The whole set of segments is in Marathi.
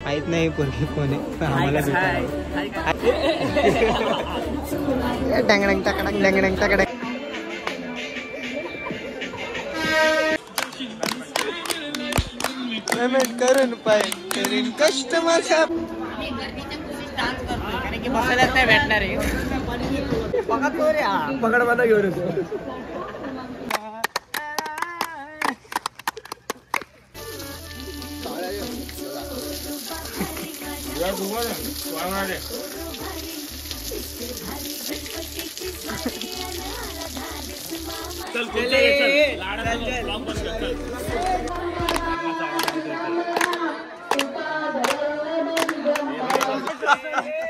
माहित नाही पोरगी कोण आहे आम्हाला पेमेंट करून पाहिजे कस्टमर कारण की बसायलाच नाही भेटणार आहे. पकड मला घेऊन येतो.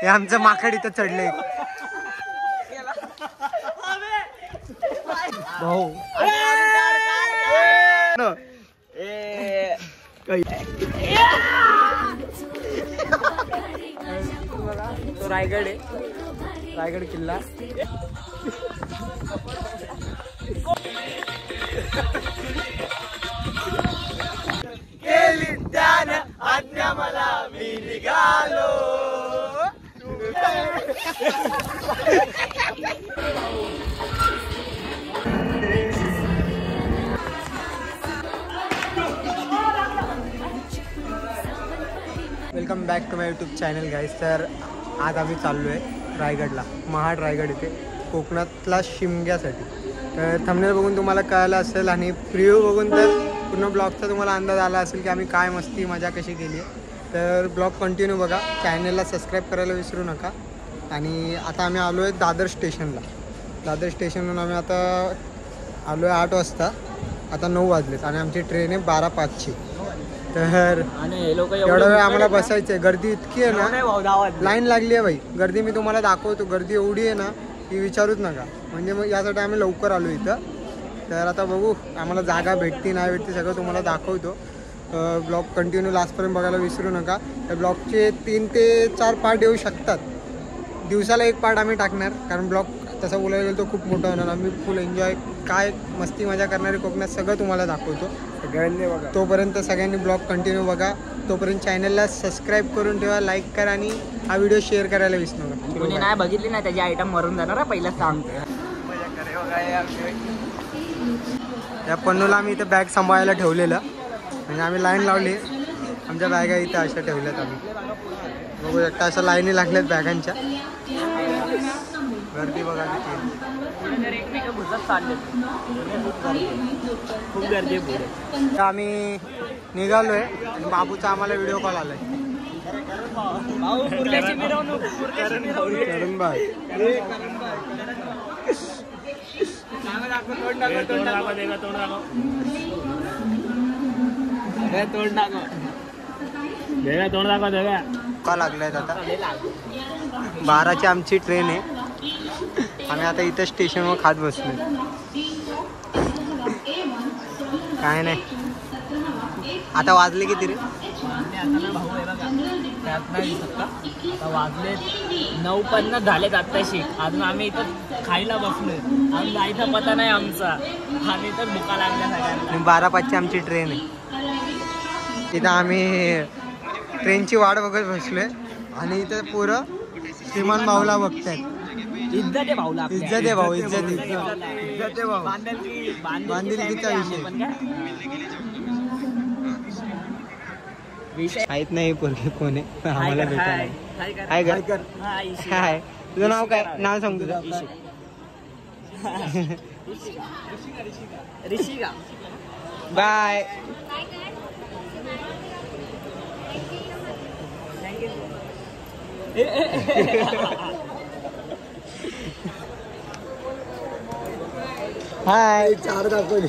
हे आमचं माकड इथं चढलंय भाऊ. तो रायगड आहे, रायगड किल्ला. केली ध्यान आज्ञा मला मी निघालो. Welcome back to my YouTube channel guys. तर आज आम्ही चाललो आहे रायगडला, महाड रायगड इथे कोकणातला शिमग्यासाठी. तर थंबनेल बघून तुम्हाला कळलं असेल आणि प्रिव्ह्यू बघून तर पूर्ण ब्लॉगचा तुम्हाला अंदाज आला असेल की आम्ही काय मस्ती मजा कशी केली आहे. तर ब्लॉग कंटिन्यू बघा, चॅनलला सबस्क्राईब करायला विसरू नका. आणि आता आम्ही आलो आहे दादर स्टेशनला. दादर स्टेशनवरून आम्ही आता आलो आहे 8 वाजता, आता 9 वाजलेत आणि आमची ट्रेन आहे 12:05ची. तर एवढा वेळ आम्हाला बसायचं आहे. गर्दी इतकी आहे ना, लाईन लागली आहे भाई. गर्दी मी तुम्हाला दाखवतो, गर्दी एवढी आहे ना की विचारूच नका. म्हणजे मग यासाठी आम्ही लवकर आलो इथं. तर आता बघू आम्हाला जागा भेटती नाही भेटती सगळं तुम्हाला दाखवतो. ब्लॉग कंटिन्यू लास्टपर्यंत बघायला विसरू नका. त्या ब्लॉगचे 3 ते 4 पार्ट येऊ शकतात. दिवसाला 1 पार्ट आम्ही टाकणार, कारण ब्लॉग तसं बोलायला गेलं तो खूप मोठा होणार. आम्ही फुल एन्जॉय काय मस्ती मजा करणारी कोकणात सगळं तुम्हाला दाखवतो. सगळ्यांनी बघा, तोपर्यंत सगळ्यांनी ब्लॉग कंटिन्यू बघा. तोपर्यंत चॅनलला सबस्क्राईब करून ठेवा, लाईक करा आणि हा व्हिडिओ शेअर करायला विसरू नका. कोणी नाही बघितली ना त्याची आयटम मरून जाणार पहिलाच सांगतो. त्या पन्नूला आम्ही इथं बॅग सांभाळायला ठेवलेलं, म्हणजे आम्ही लाईन लावली. आमच्या बॅगा इथं अशा ठेवल्यात आम्ही. बघू शकता अशा लाईनी लागल्यात बॅगांच्या. गर्दी बघा खूप गर्दी आहे. आम्ही निघालोय आणि बाबूचा आम्हाला व्हिडिओ कॉल आलाय. का लागलाय आता 12ची आमची ट्रेन आहे. आम्ही आता इथं स्टेशनवर खात बसलो. काय नाही. आता वाजले किती रे? वाजले 9:50 झालेत आत्ताशी. अजून आम्ही इथं खायला बसलोय. अजून जायचा पता नाही आमचा. आम्ही तर भुका लागल्या सगळ्यांना. 12:05ची आमची ट्रेन आहे. तिथं आम्ही ट्रेनची वाट बघत बसलोय आणि इथं पोरं श्रीमान भाऊला बघतायत. इज्जत आहे भाऊला, इज्जत आहे भाऊ, इज्जत आहे भाऊ. बांधिलकीचा विषय माहित नाही पोरगी कोण आहे आम्हाला भेटायला. हाय कर. हाय, तुझं नाव काय? नाव सांग तुझं. ऋषिका. बाय. हाय. 4 दाखवली.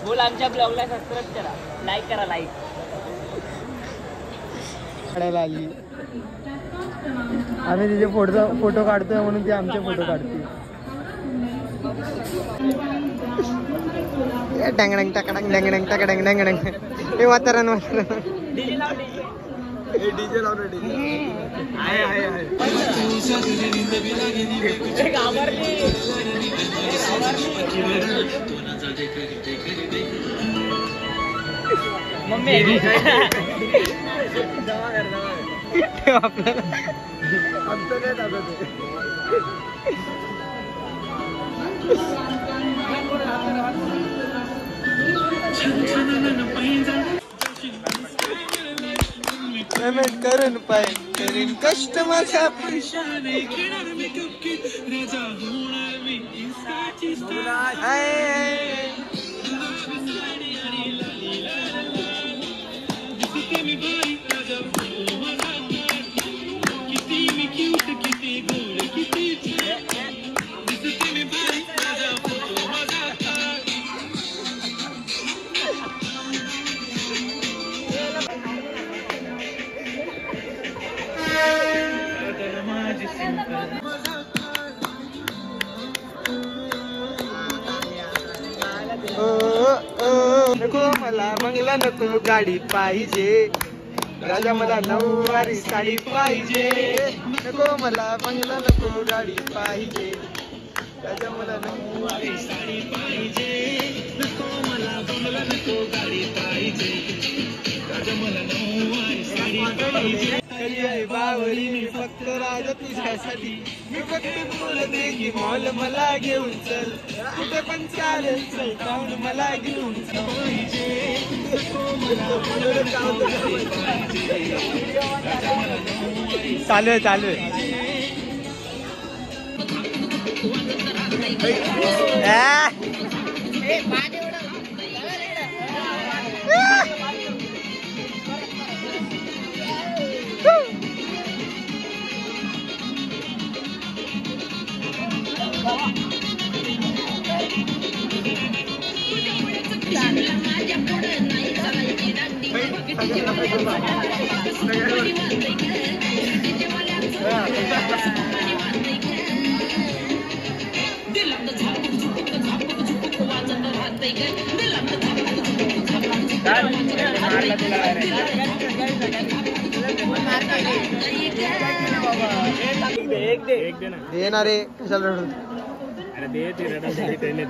बोल आमच्या ब्लॉगला सबस्क्राईब करा, लाईक करा. लाईक काढायला आली. आम्ही तिचे फोटो काढतोय म्हणून ती आमचे फोटो काढते. डंगडंग टकडंग डंगडंग टकडंग डंगडंग. हे वातावरण डीजे लाव. डीजे लावलं. मम्मी ठेव आपल्याला आमचं नाही दाखवत पेमेंट करून पाहिजे कष्ट माझ्या नको मला बंगला नको गाडी पाहिजे राजा मला नऊवारी साडी पाहिजे नको मला बंगला नको गाडी पाहिजे राजा मला नऊवारी साडी पाहिजे नको मला बंगला नको गाडी पाहिजे राजा मला नऊवारी साडी पाहिजे बावरी मी फक्त राजा तुझ्यासाठी मी फक्त बोलते की मॉल मला घेऊन चल कुठे पण चालेल चल मला घेऊन चालू आहे चालू आहे येणार रे कशाला रडू अरे दे ते रडायला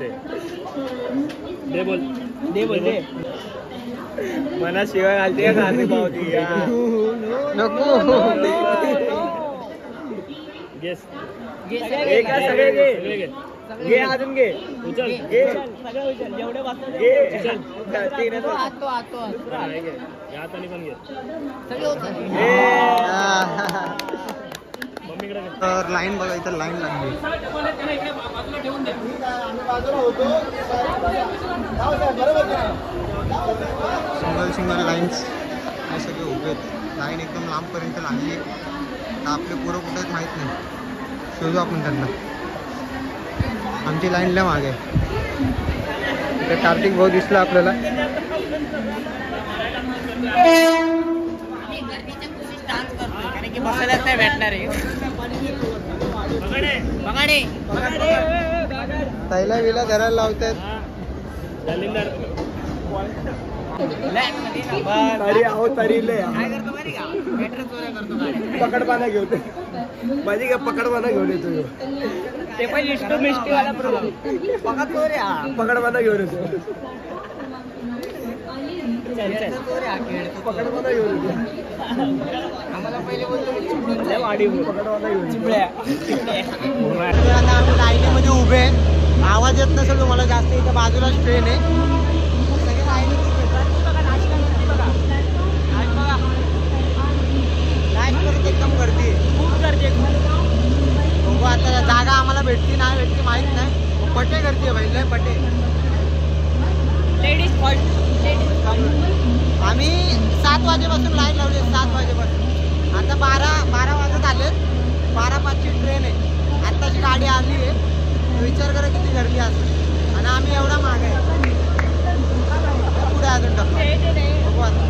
दे बोल दे बोल दे मना शिवाय घालते खाते पावती नको गेस सगळे घे घे अजून घे उचल घे सगळं उचल जेवढे वाजता घे उचल या हाताने पण घे मम्मीकडे तर लाईन बघा इथं लाईन लागली सिंगल लाईन्स हे सगळे उभे आहेत लाईन एकदम लांबपर्यंत लागली आहे तर आपले पोरं कुठे आहेत माहीत नाही शोधू आपण त्यांना आमची लाईन लय मागे आहे इथे कार्तिक भाऊ दिसला आपल्याला बसायलाच नाही भेटणार आहे ताईला विला धरायला लावतात पकडपाना घेऊन माझी काय पकडपाना घेऊन येतो ते पण इष्टो मिष्टीवाला पकडपाना घेऊन येतो पकडपाना घेऊन येतो आम्हाला पहिले बोलतो आता आम्ही लाईनीमध्ये उभे आहे आवाज येत नसेल तुम्हाला जास्त इथं बाजूलाच ट्रेन आहे सगळे लाईनीत लाईनपर्यंत एकदम गर्दी आहे खूप गर्दी आहे बघू आता जागा आम्हाला भेटती नाही भेटती माहीत नाही पटे गर्दी आहे भाई लय पटे लेडीज फर्स्ट आम्ही 7 वाजेपासून लाईन लावली 7 वाजेपासून आता 12 वाजत आले 12:05ची ट्रेन आहे आत्ताची गाडी आली आहे विचार करा किती गर्दी असेल आणि आम्ही एवढा माग आहे पुढे अजून टप्पा बघू आता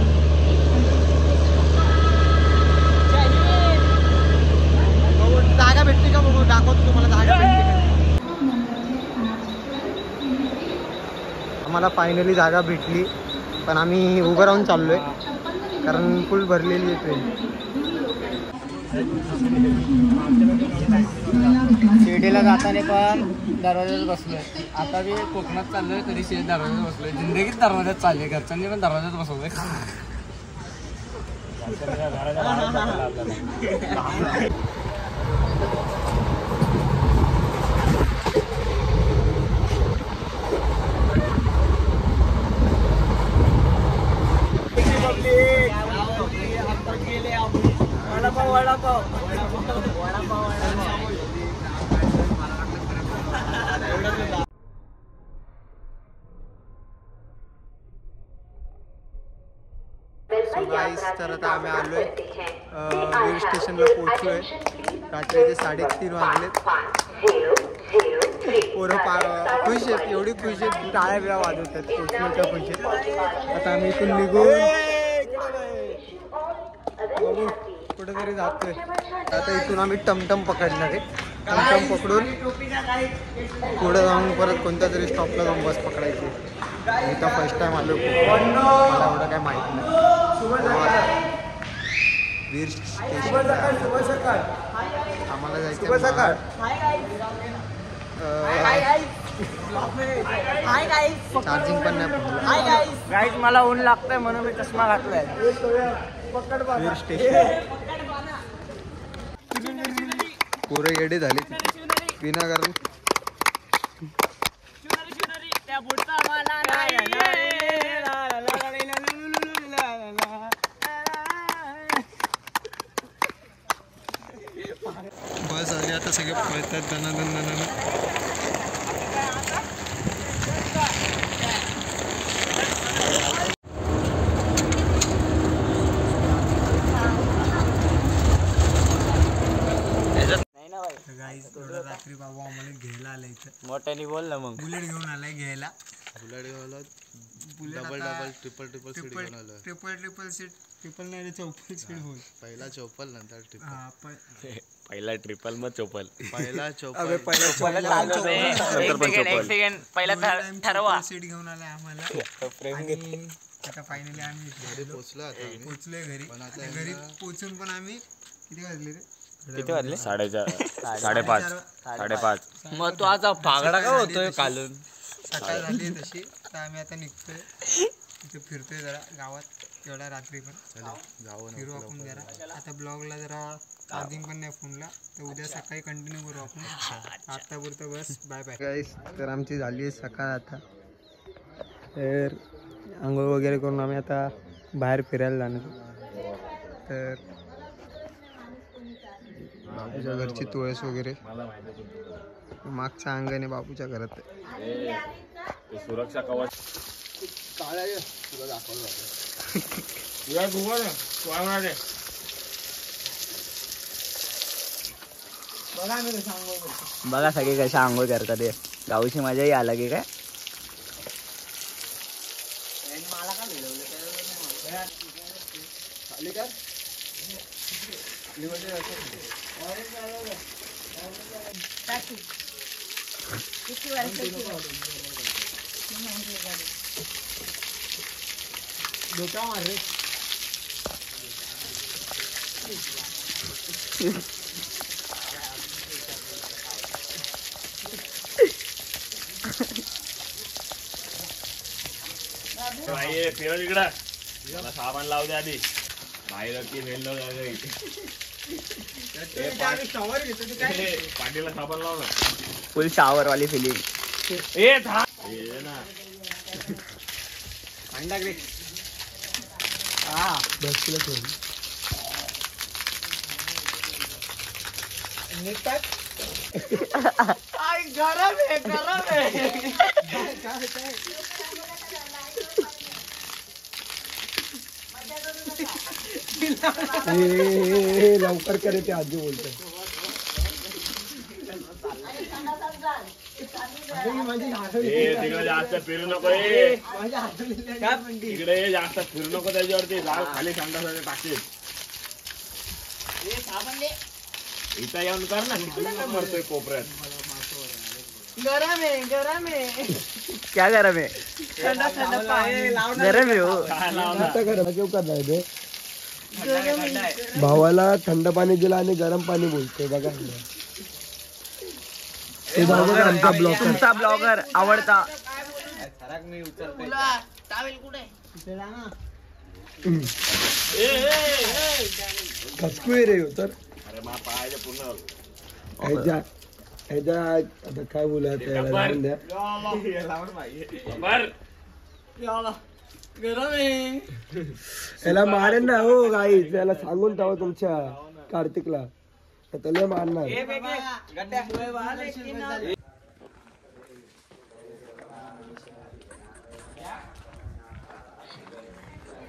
बघू जागा भेटते का बघू दाखवतो तुम्हाला जागा भेटते का आम्हाला फायनली जागा भेटली पण आम्ही उभं राहून चाललोय कारण फुल भरलेली आहे ट्रेन शिर्डीला जाताना पण दरवाज्यात बसलोय. आता मी कोकणात चाललोय तरी दरवाज्यात बसलोय. जिंदगीत दरवाज्यात चालले. घरच्यांनी पण दरवाज्यात बसवलंय. तर आता आम्ही आलोय वीर स्टेशनला पोहोचलोय. रात्रीचे 3:30 वाजलेत. पोरं खुश आहेत, एवढी खुश आहेत, टाळ्या बिळ्या वाजवत आहेत पोहोचण्याच्या खुशीत. आता आम्ही इथून निघून बघू कुठेतरी जातोय. आता इथून आम्ही टमटम पकडणार आहे. टमटम पकडून पुढे जाऊन परत कोणत्या तरी स्टॉपला जाऊन बस पकडायची. मी तर फर्स्ट टाइम आलो, मला एवढं काय माहिती नाही. वीर स्टेशन आम्हाला जायचं. चार्जिंग पण नाही. मला ऊन लागतंय म्हणून मी चष्मा घातलाय. वीर स्टेशन पोरं येडे झाले विनाकारण. बस आली आता सगळे पळतात दनादन दनादन. रात्री बाबा आम्हाला घ्यायला आला इथं. मोठ्याने बोल ना मग. बुलेट घेऊन आलाय घ्यायला. डबल ट्रिपल सीट घेऊन आलो. Triple seat. ट्रिपल नाही चौपल सीट होईल. पहिला चौपल नंतर ट्रिपल. पहिला ट्रिपल मग चौपल. पहिला चौपल ठरवा. सीट घेऊन आलाय आम्हाला. आता फायनली आम्ही पोहोचलोय घरी. घरी पोहोचून पण आम्ही किती वाजले रे? किती वाजले? 5:30. मग तू आता पागडा का होतोय कालून? सकाळ झाली तशी. तर आम्ही आता निघतोय. इथे फिरतोय जरा गावात एवढ्या रात्री पण. फिरू आपण जरा. आता ब्लॉगला जरा चार्जिंग पण नाही फोनला, तर उद्या सकाळी कंटिन्यू करू आपण. आत्तापुरतं बस बाय बाय गाईस. तर आमची झाली आहे सकाळ. आता तर आंघोळ वगैरे करून आम्ही आता बाहेर फिरायला जाणार. तर बाबूच्या घरची तुळस वगैरे मागच्या अंगाने बाबूच्या घरात सुरक्षा कवच. बघा सगळे कशा आंघोळ करतात. ते गावची मजाही आला की काय. फिरव इकडं. मला सामान लावू दे आधी. बाहेर पाठीला साबण लाव ना. फुल शॉवर वाली फिलिंग. गरम आहे. लवकर करे ते आजी बोलते. तिकडे जास्त फिरू नको. तिकडे जास्त फिरू नको. त्याच्यावरती जाळ खाली सांगता टाकेल. इथं येऊन कर ना. मरतोय कोपऱ्यात. गरम है. क्या गरम है? ठंडा पानी. गरम है वो. क्यों कर रहे थे? थंड आहे. भावाला थंड पाणी दिलं आणि गरम पाणी बोलतोय बघा. ते भाऊ आमचा ब्लॉगर. तुमचा ब्लॉगर आवडता. खचकुय रे तर अरे मा पाहायचं पूर्ण ह्याच्या ह्याच्या आता काय बोला त्याला जाऊन द्या. बर त्याला मारेन ना हो गाई. त्याला सांगून ठेवा तुमच्या कार्तिकला त्याला मारणार.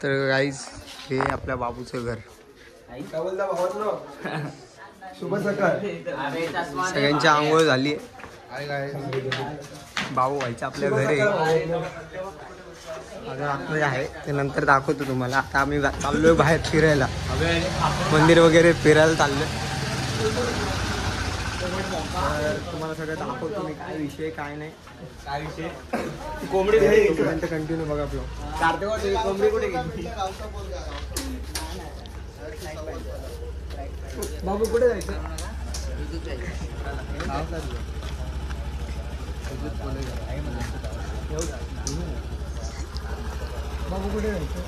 तर गाईज हे आपल्या बाबूचं घर. काय बोलता भावांनो? शुभ सकाळ. सगळ्यांची आंघोळ झाली. बाबू व्हायचं आपल्या घरी अजून आतमध्ये आहे ते नंतर दाखवतो तुम्हाला. आता आम्ही चाललोय बाहेर फिरायला, मंदिर वगैरे फिरायला चाललोय. तर तुम्हाला सगळं दाखवतो मी काय विषय काय नाही. काय विषय कोंबडी कंटिन्यू बघा ब्लॉग. कोंबडी कुठे गेली? बाबू कुठे जायचं? बाबू कुठे जायचं?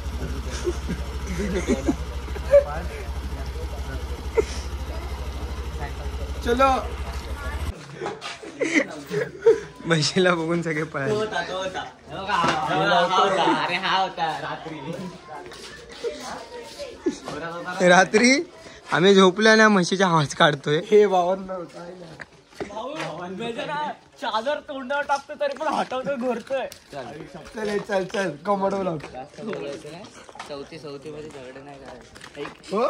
चलो. म्हशीला बघून सगळे पळाले. अरे हा होता रात्री. रात्री आम्ही झोपलो ना म्हशीचा आवाज काढतोय. हे भावांना चादर तोंडावर टाकतो तरी पण हटवतो घोरतोय. चल चल चल कमडव लाव. चौथी मध्ये झगडे नाही करायचे. हो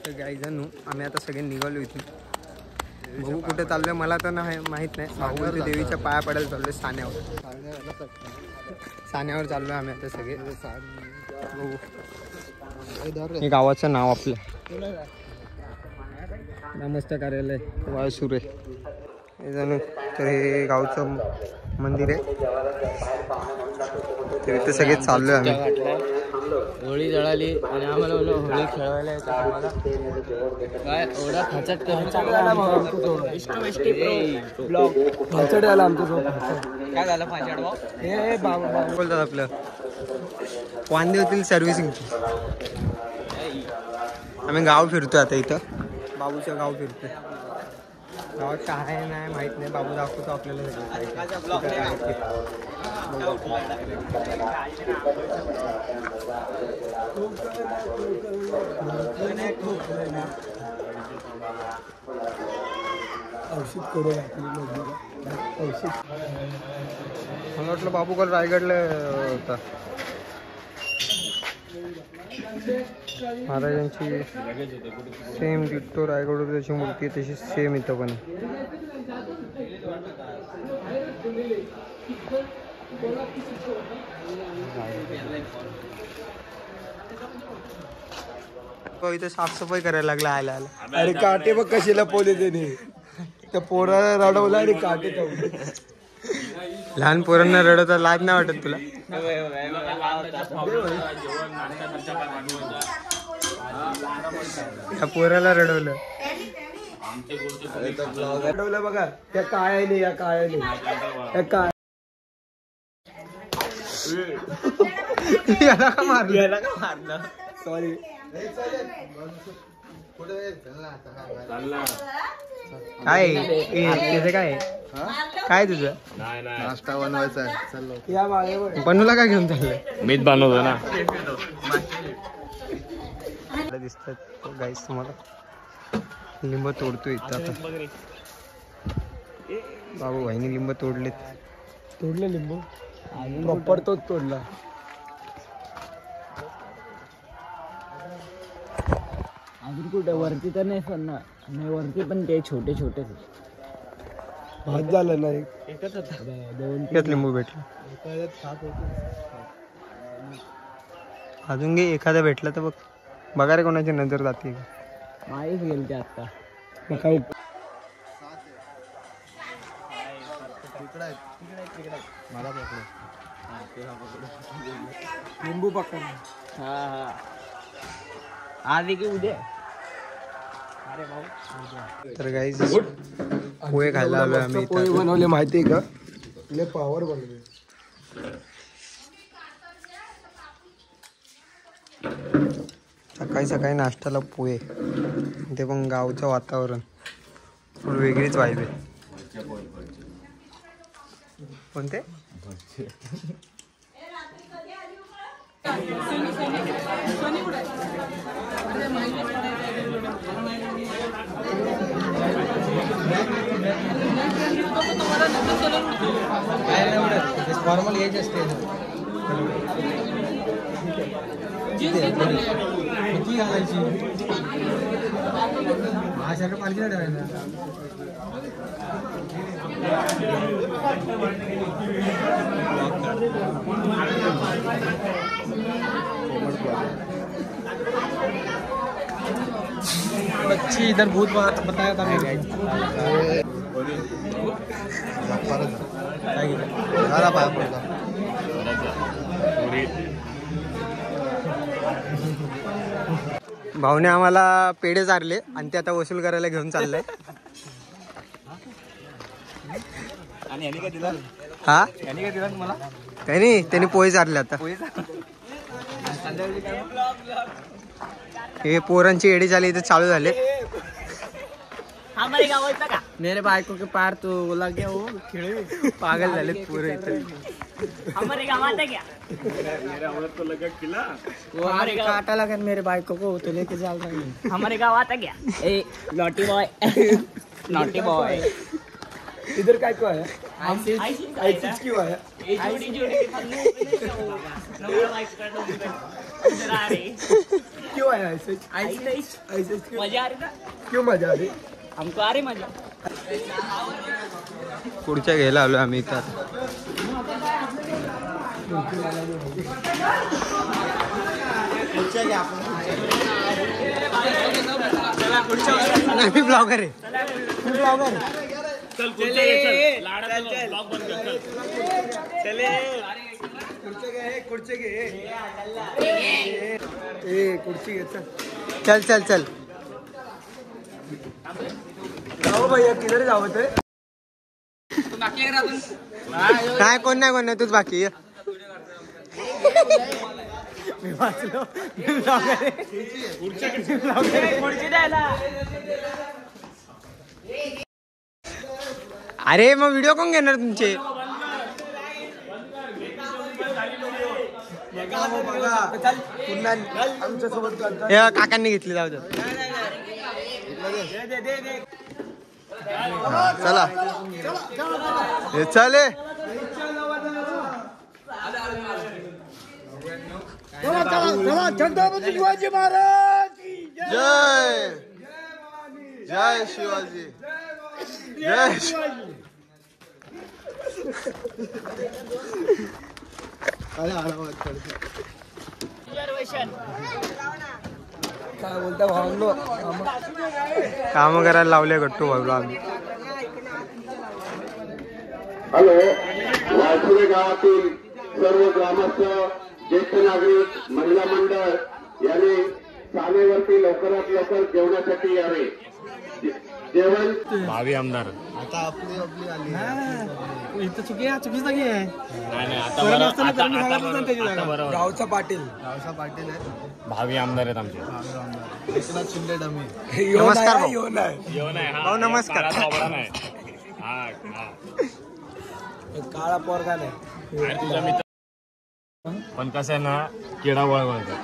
तर गाईजांनो आम्ही आता सगळे निघालो इथून. भाऊ कुठे चाललोय मला तर नाही माहित नाही. भाऊ इथे देवीच्या पाया पडायला चाललोय सान्यावर चाललोय आम्ही आता सगळे. हे गावाचं नाव आपलं ग्रामस्थ कार्यालय वाळसुरे हे जणू. तर हे गावचं मंदिर आहे. तर इथे सगळे चाललोय आम्ही. होळी जळाली आणि आम्हाला बोललो होळी खेळवायला येतं आम्हाला. काय एवढा खचट करून खचट आला आमचं झोप. काय झालं पाचड भाऊ? हे बाबा बोलतात आपलं वांदे होतील सर्व्हिसिंगची. आम्ही गाव फिरतोय आता इथं. बाबूचं गाव फिरतोय. गावात काय आहे नाही माहित नाही. बाबू दाखवतो आपल्याला औषध करूया औषध. मला वाटलं बाबू काल रायगडला होता. महाराजांची सेम डिट्टो रायगडवर त्याची मूर्ती आहे तशी सेम इथं पण. इथे साफसफाई करायला लागला आला आला. अरे काटे बघ कशी लपवले त्याने. त्या पोराला रडवला आणि काटे ठेवले. लहान पोरांना रडवता लाज नाही वाटत तुला? त्या पोराला रडवलं. रडवलं बघा त्या काळ्याने. या काळ्याने त्या काय याला का मारलं? सॉरी. काय त्याचं काय काय तुझं नाश्ता बनवायचा आहे. चल या मागे बनूला काय घेऊन चाललंय? मीच बनवतो ना. दिसतात गाईस तुम्हाला. लिंब तोडतोय इथं आता. बाबू भाईनी लिंब तोडलेत. तोडलं लिंबू प्रॉपर तोच तोडला. अजून कुठे वरती तर नाही पण ना. नाही वरती पण ते छोटे छोटेच भात झालं नाही. एकच होता. त्यात लिंबू भेटलं. अजून घे एखादा भेटला तर बघ. बघा रे कोणाची नजर जाते. माहीच गेल ते आता. काय मला पकडे. लिंबू पकड. हा हा आज की उद्या. अरे भाऊ तर गाईज पोहे खायला आलोय आम्ही पोहे इथं. बनवले माहितीये का? लय पावर बनवले. सकाळी सकाळी नाश्त्याला पोहे, ते पण गावचं वातावरण, फुल वेगळीच वाईब आहे. कोणते? फॉर्मल घ्यायचे असते. किती घालायची? 1000 रुपये पालखीला ठेवायला. बच्ची इधर भूत बताया था मेरे. भाऊने आम्हाला पेढे चारले आणि ते आता वसूल करायला घेऊन चाललंय. आणि यांनी काय दिला? हा यांनी काय दिला तुम्हाला? काही नाही, त्यांनी पोहे चारले आता. हे पोरांची एडी झाली इथे चालू झाले. हमारे गावाचा का? मेरे बायको के पार तो लग गया वो खिळे. पागल झालेत पोरं इथे. हमारे गावात है क्या? वो आगे काटा लगा मेरे बायको को तो लेके जा रहा है. हमारे गावात है क्या? ए नॉटी बॉय. Naughty boy. इधर काय को है? आईसी आईसीच क्यों है? ए जोड़ी जोड़ी नंबर वाइज कर दो इधर आ रही. क्यों है ऐसे? ऐसे क्यों? मजा आ रही ना? क्यों मजा आ रही? हमको आ रही मजा. पुढच्या घ्यायला आलो आम्ही इथं. मी ब्लॉगर आहे. चल चल लाडा ब्लॉग बंद कर. खुर्ची घे. ए खुर्ची घे चल. चल चल चल. जाओ भैया किधर जाओ ते? काय कोण नाही तूच बाकी आहे. मी वाचलो. खुर्ची द्यायला. अरे मग व्हिडिओ कोण घेणार तुमचे? चल पुन्हा आमच्या सोबत हे काकांनी घेतली, जाऊ दे. चला हे चाले. छत्रपती शिवाजी महाराज जय जय शिवाजी. जय शिवाजी. काय बोलता भावनो? काम करायला लावले गट्टू भाऊला आम्ही. हॅलो, वाळसुरे गावातील सर्व ग्रामस्थ, ज्येष्ठ नागरिक, महिला मंडळ यांनी सानेवरती लवकरात लवकर जेवणासाठी यावे. जेवण भावी आमदार. आता आपली आली. इथं चुकीच नाही आहे. नाही आता बरोबर. गावचा पाटील रावसा पाटील आहे. भावी आमदार आहेत आमचे. एकनाथ शिंदे डमी. नमस्कार भाऊ. येऊन आहे. येऊन आहे. भाऊ, नमस्कार. नाही. हा काळा पोरगा नाही. आणि तुझा मित्र पण कसं आहे ना, किडा वळवळतात.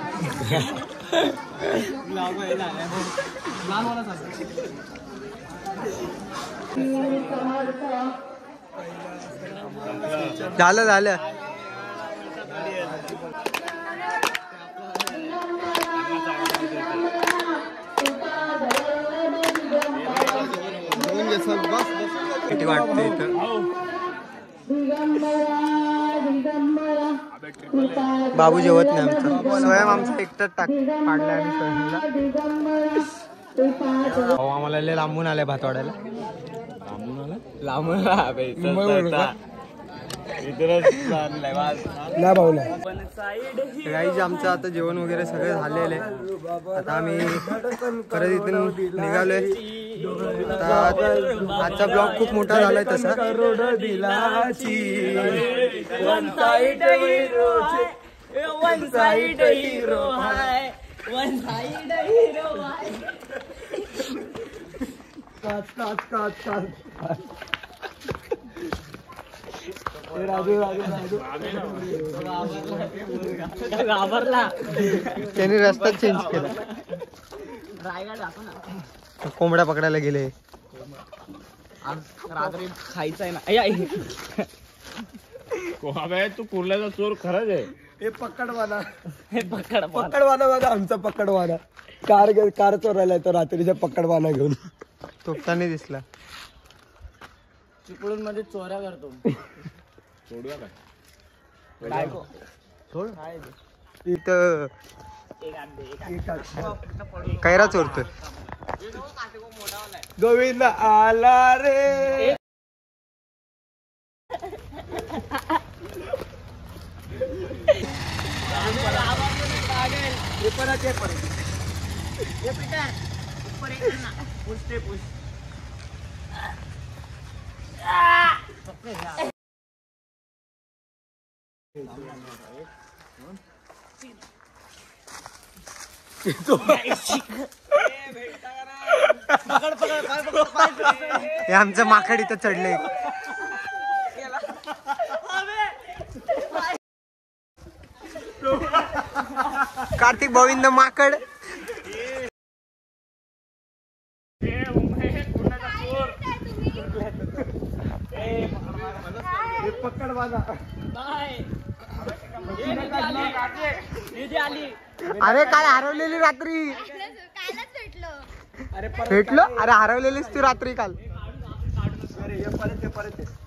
झालं झालं. किती वाटते इथं. बाबू जेवत नाही आमचा. स्वयं आमचा एकटाच पाडलाय आम्ही स्वयंला. भाऊ आम्हाला लय लांबून आलाय भात वाढायला. लांबून ना भाऊ ना गाईज आमचं आता जेवण वगैरे सगळं झालेलं आहे. आता आम्ही परत इथून निघालोय. आता आजचा ब्लॉग खूप मोठा झालाय तसा. करोड दिलाची वन साइड हिरो हाय काच राजू घाबरला. त्यांनी रस्ता चेंज केला. रायगड दाखव ना. कोंबड्या पकडायला गेले. रात्री खायचं आहे ना. अबे तू कुर्ल्याचा चोर खरंच आहे. हे पकडवाना हे पकड पकडवाना बघा आमचा पकडवाना. कार चोरायला तो रात्रीच्या पकडवाना घेऊन. तोफताने दिसला. चिपळूण मध्ये चोऱ्या करतो. सोडूया काय काय गो? इथं एक अंडे, कैरा चोरतोय. गोविंद आला रे. हे आमचं माकड इथं चढलंय. कार्तिक गोविंद माकड. निधी आली. अरे काय हरवलेली रात्री. भेटलो. अरे हरवलेलीस तू रात्री काल.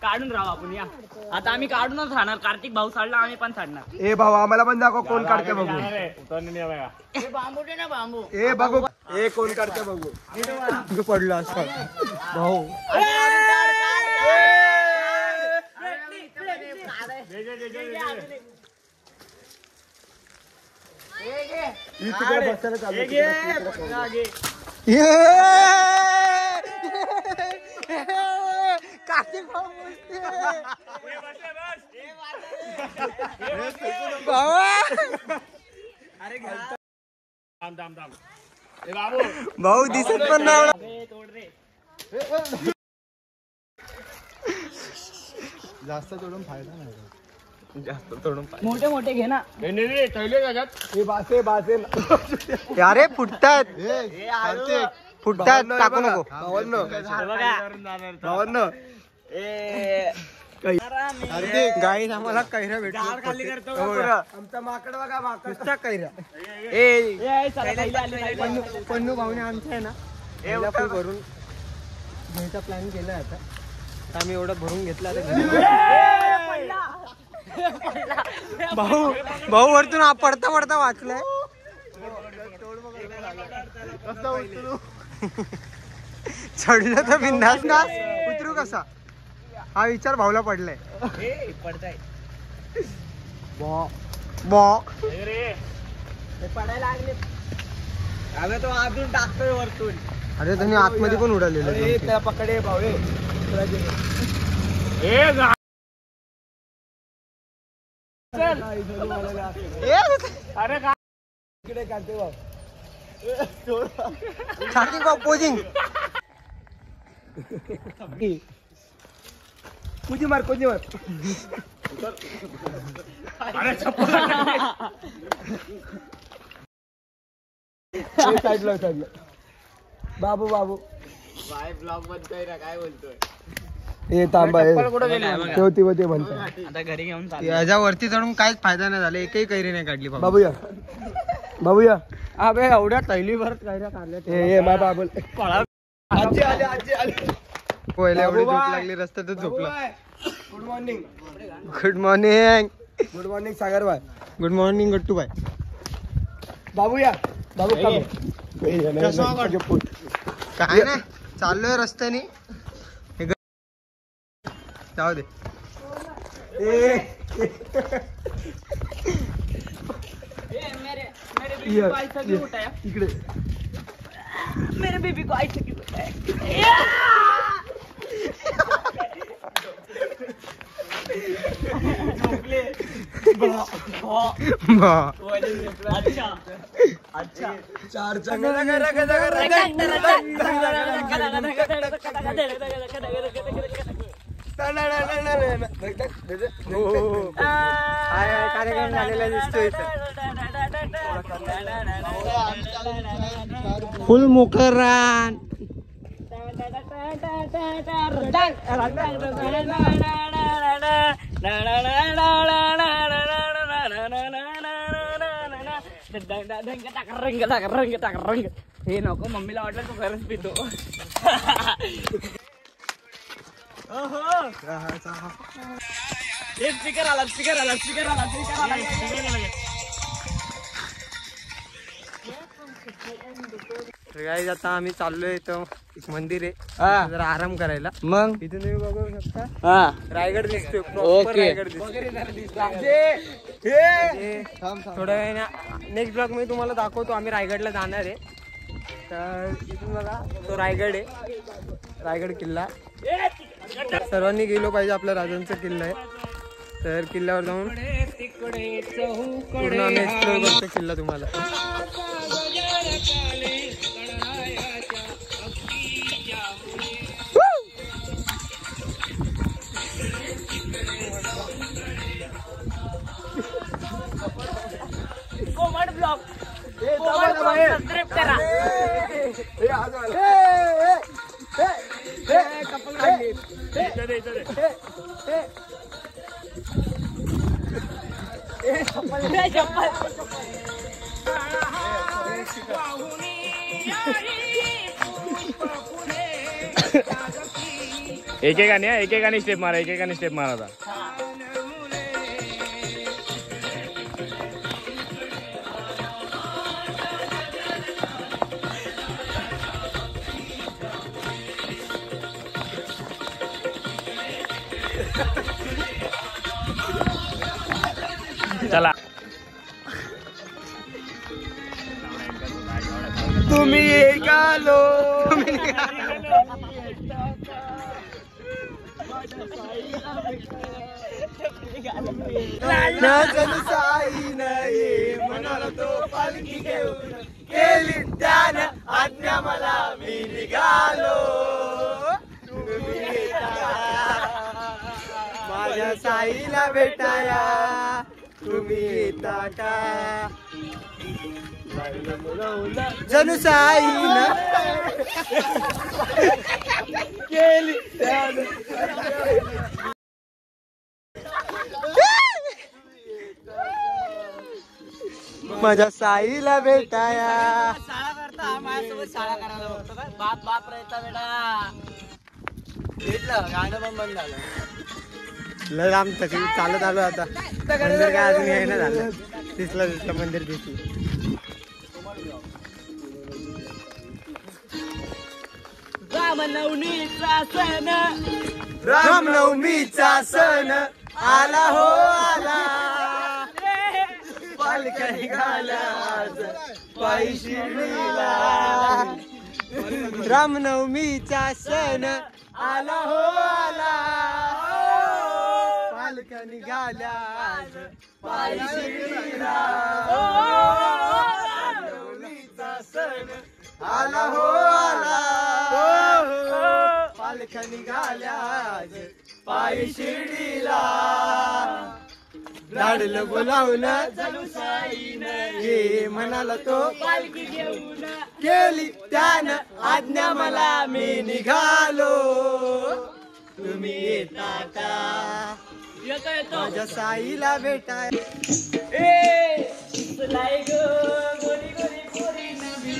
काढून राहू आपण. या आता आम्ही काढूनच राहणार. कार्तिक भाऊ साडला आम्ही पण साडणार. ए भाऊ आम्हाला पण दाखव कोण काढते बघू. उतरणे नाही बघा. हे बांबू दे ना बांबू. ए बघू ए कोण काढते बघू. पडलो असं भाऊ. तिकडे बसायला चालू. कार्तिक भाऊ भाऊ दिसत पण नाही. जास्त तोडून फायदा नाही. मोठे मोठे घे ना. अरे फुटतात. फुटतात. टाकू नको. गाईस आम्हाला कैऱ्या भेटतो. आमचा माकड बघा माकड कैऱ्या. पन्नू भाऊने आमचं आहे ना पहिला फुल भरून घ्यायचा प्लॅन केलाय. आता आम्ही एवढं भरून घेतलं. भाऊ भाऊ वरतून पडता पडता वाचलाय. चढलं तर बिंदास ना. उतरू कसा हा विचार भाऊला पडलाय. पडायला लागले. अगं तो अजून टाकतोय वरतून. अरे त्यांनी आतमध्ये पण उडालेलं. त्या पकडे भाऊ अरे का इकडे काढते भाऊ. कार्तिक भाऊ पोजिंग. कुजी मार. साईडला बाबू बाय ब्लॉग बंद कर. काय बोलतोय. हे तांबा ठेवती व ते म्हणतात. आता घरी घेऊन चाल. याच्यावरती चढून काहीच फायदा नाही झाला. एकही कैरी नाही काढली. बाबूया अबे एवढ्या तैलीभर कैऱ्या काढल्या. हे मा बाबू आजी आली. पहिला एवढी झोप लागली रस्त्यातच झोपला. गुड मॉर्निंग सागर बाय. गुड मॉर्निंग गट्टू बाय. बाबू काय नाही चाललोय रस्त्याने. जाऊ दे. इकडे मेरे बेबी को आई चुकी अच्छा अच्छा चार कार्यक्रम झालेला दिसतोय फुल मोकळं रान. रंग हे नको मम्मीला वाटलं तू खरंच पितो. स्पीकर आला स्पीकर आला स्पीकर आला स्पीकर आला. गाईज आता आम्ही चाललोय इथं एक मंदिर आहे जरा आराम करायला. मग इथून तुम्ही बघू शकता रायगड दिसतोय प्रॉपर रायगड दिसतोय. थोड्या वेळाने नेक्स्ट ब्लॉग मध्ये तुम्हाला दाखवतो आम्ही रायगडला जाणार आहे. तर इथून बघा तो रायगड आहे रायगड किल्ला. सर्वांनी गेलो पाहिजे आपल्या राजांचा किल्ला आहे. तर किल्ल्यावर जाऊन पूर्ण आम्ही एक्सप्लोर करतो किल्ला तुम्हाला. कोमट ब्लॉग सबस्क्राइब करा. एकेकाने स्टेप मारा एकेकाने स्टेप मारा आता. चला तुम्ही निघालो म्हणाला तो पालखी घेऊन केली त्यान आज्ञा मला मी निघालो. माझ्या साईला भेटाया तुम्ही येता का जणू साईनं केली त्यान. माझ्या साईला भेटाया. शाळा करता माझ्यासोबत शाळा करायला बघतो का बाप बाप राहता बेटा. घेतलं गाणं पण बंद झालं. लय लांब तरी चालत आलो आता. मंदिर काय अजून यायला झालं. दिसलं मंदिर दिसलं. रामनवमीचा सण रामनवमीचा सण आला हो आला. पालख्या निघाल्या आज पायी शिर्डीला. रामनवमीचा सण आला हो आला. पालख्या निघाल्या आज पायी शिर्डीला. रामनवमीचा सण आला हो आला. पालख्या निघाल्या आज पायी शिर्डीला. लाडलं बोलावून हे म्हणाला तो पालखी घेऊन केली त्यानं आज्ञा मला मी निघालो. तुम्ही येता का येतो येतो. माझ्या साईला भेटाय. लाई गो गोरी गोरी गोरी नवी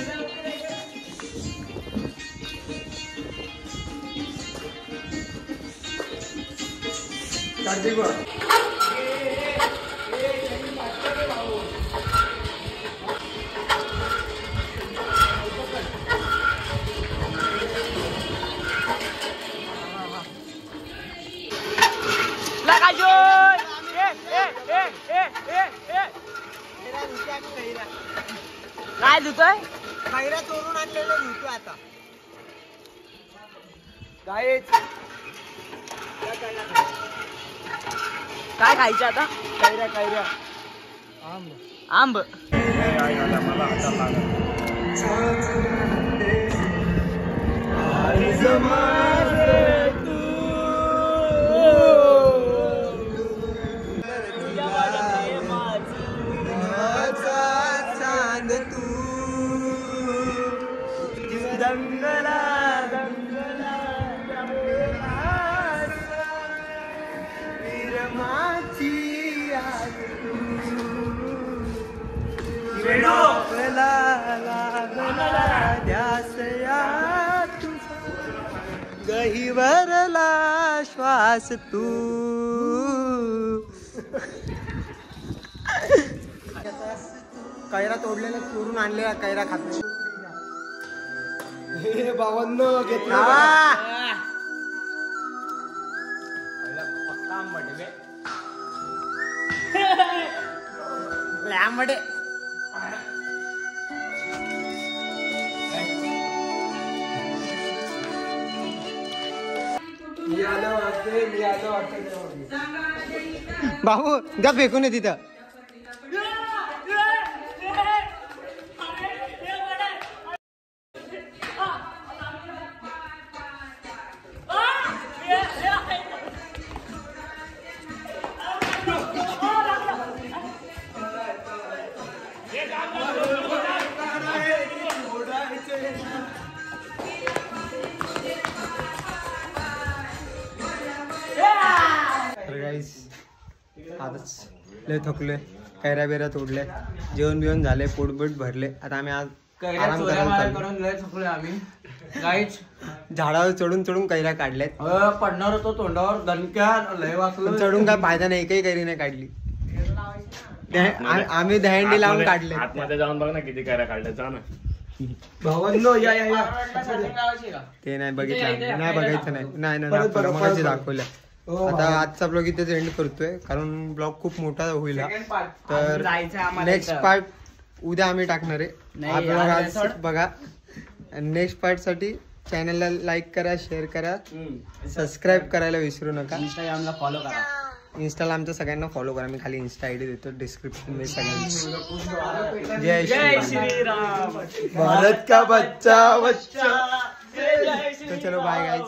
कार्तिक बा लगा जोर. काय धुतोय खैरा चोरून आणलेलं धुतो आता. गाईच काय खायचं आता कैऱ्या कैऱ्या आंब मला हाताला लागला. चांद तू दंगला दंगला विरमाची याद तू लागला ध्यास या गहिवरला श्वास तू. कैरा तोडलेला चोरून आणलेला कैरा खातो. हे भावांनो घेतला लांबडे मी आलं वाटते बाबू जा फेकून ये तिथं. आताच लय थकलोय. कैऱ्या बिऱ्या तोडल्या, जेवण बिवण झाले, पोटबोट भरले. आता आम्ही आज आराम करायला आम्ही गाईच झाडावर चढून चढून कैऱ्या काढल्यात. पडणार होतो तोंडावर दणक्या लय वाचलं. चढून काय फायदा नाही, एकही कैरी नाही काढली. आम्ही दहंडी लावून काढले. आतमध्ये जाऊन बघ ना किती कैऱ्या काढल्या. जा ना. भावांनो या ते नाही बघितलं, नाही बघायचं नाही. नाही परत बघा, मगाशी परत बघा. दाखवल्या. हो, आता भावा. आजचा ब्लॉग इथेच एंड करतोय, कारण ब्लॉग खूप मोठा होईल हा. अजून तर जायचंय आम्हाला नेक्स्ट इथं. पार्ट उद्या आम्ही टाकणार आहे. नाही, हा ब्लॉग आज आज episode. बघा. नेक्स्ट पार्ट साठी चॅनलला लाईक करा, शेअर करा, सबस्क्राईब करायला विसरू नका. इंस्टाग्रामला फॉलो करा. इन्स्टाला आमच्या सगळ्यांना फॉलो करा. मी खाली इन्स्टा आयडी देतो डिस्क्रिप्शन मध्ये सगळ्यांना. जय जय श्री श्रीराम. भारत का बच्चा बच्चा जय श्री तो चलो बाय गाइस.